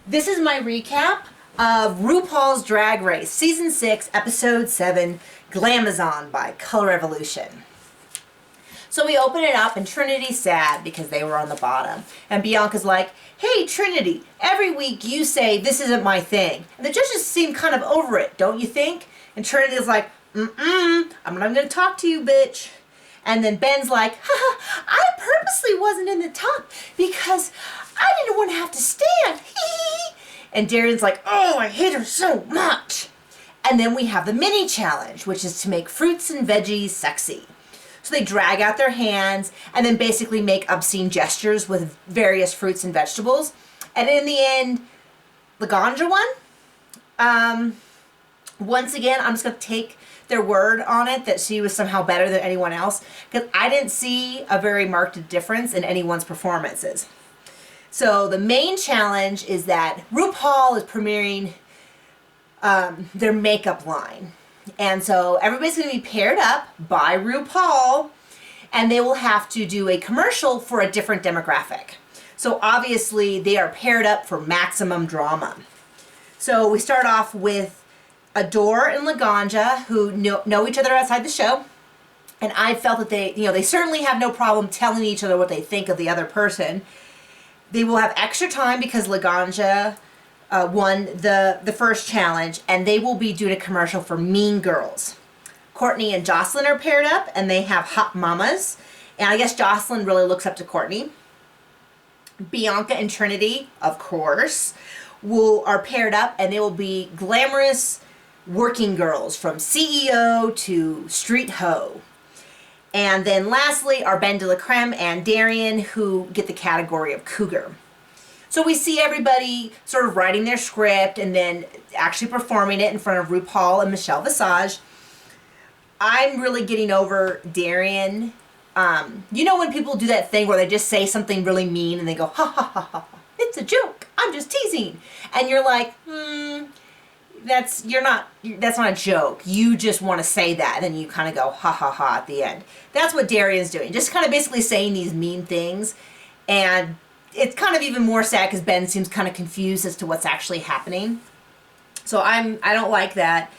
This is my recap of RuPaul's Drag Race, Season 6, Episode 7, Glamazon by Colorevolution. So we open it up and Trinity's sad because they were on the bottom. And Bianca's like, hey Trinity, every week you say this isn't my thing. And the judges seem kind of over it, don't you think? And Trinity's like, I'm not gonna talk to you, bitch. And then Ben's like, haha, I purposely wasn't in the top because I didn't want to have to stand. And Darian's like, oh, I hate her so much. And then we have the mini challenge, which is to make fruits and veggies sexy. So they drag out their hands and then basically make obscene gestures with various fruits and vegetables. And in the end, Laganja won. Once again, I'm just going to take their word on it that she was somehow better than anyone else, because I didn't see a very marked difference in anyone's performances. So the main challenge is that RuPaul is premiering their makeup line. And so everybody's going to be paired up by RuPaul, and they will have to do a commercial for a different demographic. So obviously they are paired up for maximum drama. So we start off with Adore and Laganja, who know each other outside the show. And I felt that they certainly have no problem telling each other what they think of the other person. They will have extra time because Laganja won the first challenge, and they will be doing a commercial for Mean Girls. Courtney and Jocelyn are paired up, and they have Hot Mamas. And I guess Jocelyn really looks up to Courtney. Bianca and Trinity, of course, are paired up, and they will be glamorous working girls from CEO to street hoe. And then lastly are Ben de la Creme and Darian, who get the category of cougar. So we see everybody sort of writing their script and then actually performing it in front of RuPaul and Michelle Visage. I'm really getting over Darian. You know when people do that thing where they just say something really mean and they go, ha ha ha ha, it's a joke, I'm just teasing. And you're like, that's not a joke. You just want to say that, and then you kind of go ha ha ha at the end. That's what Darian's doing, just kind of basically saying these mean things. And it's kind of even more sad because Ben seems kind of confused as to what's actually happening. So I don't like that.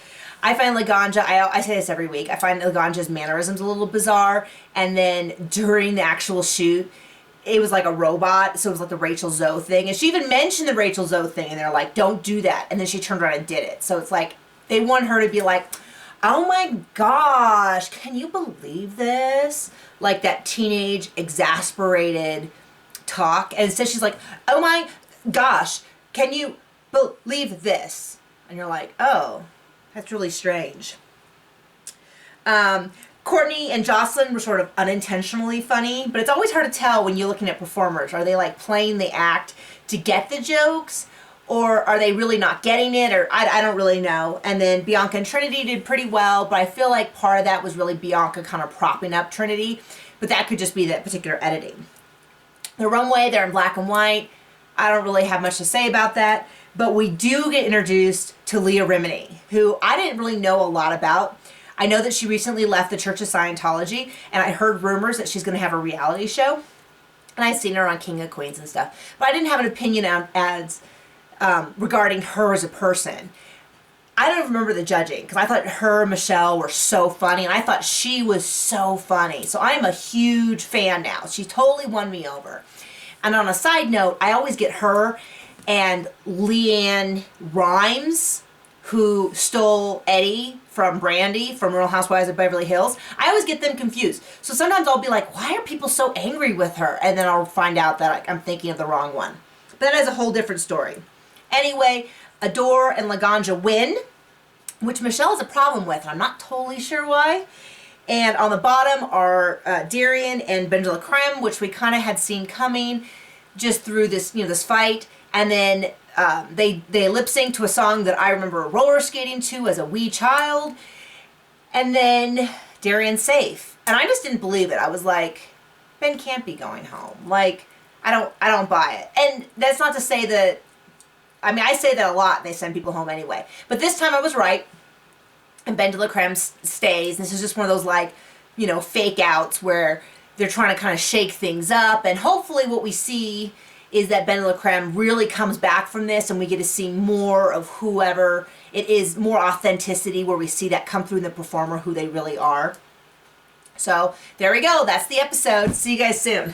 I find Laganja, I say this every week, I find Laganja's mannerisms a little bizarre. And then during the actual shoot, it was like a robot, so it was like the Rachel Zoe thing. And she even mentioned the Rachel Zoe thing, and they're like, don't do that. And then she turned around and did it. So it's like, they want her to be like, oh my gosh, can you believe this? Like that teenage, exasperated talk. And instead she's like, oh my gosh, can you believe this? And you're like, oh, that's really strange. Courtney and Jocelyn were sort of unintentionally funny, but it's always hard to tell when you're looking at performers. Are they like playing the act to get the jokes, or are they really not getting it, or I don't really know. And then Bianca and Trinity did pretty well, but I feel like part of that was really Bianca kind of propping up Trinity, but that could just be that particular editing. The runway, they're in black and white. I don't really have much to say about that, but we do get introduced to Leah Remini, who I didn't really know a lot about. I know that she recently left the Church of Scientology, and I heard rumors that she's going to have a reality show. And I've seen her on King of Queens and stuff. But I didn't have an opinion regarding her as a person. I don't remember the judging, because I thought her and Michelle were so funny, and I thought she was so funny. So I'm a huge fan now. She totally won me over. And on a side note, I always get her and Leanne Rimes, who stole Eddie from Brandy from Real Housewives of Beverly Hills. I always get them confused. So sometimes I'll be like, why are people so angry with her? And then I'll find out that I'm thinking of the wrong one. But that is a whole different story. Anyway, Adore and Laganja win, which Michelle has a problem with. I'm not totally sure why. And on the bottom are Darian and Ben de la Creme, which we kind of had seen coming just through this, this fight. And then they lip sync to a song that I remember roller skating to as a wee child. And then Darian's safe. And I just didn't believe it. I was like, Ben can't be going home. Like, I don't buy it. And that's not to say that, I mean, I say that a lot, they send people home anyway. But this time I was right. And Ben de la Creme stays. This is just one of those, like, fake outs where they're trying to kind of shake things up. And hopefully what we see is that Ben Le Creme really comes back from this and we get to see more of whoever it is, more authenticity where we see that come through in the performer, who they really are. So there we go. That's the episode. See you guys soon.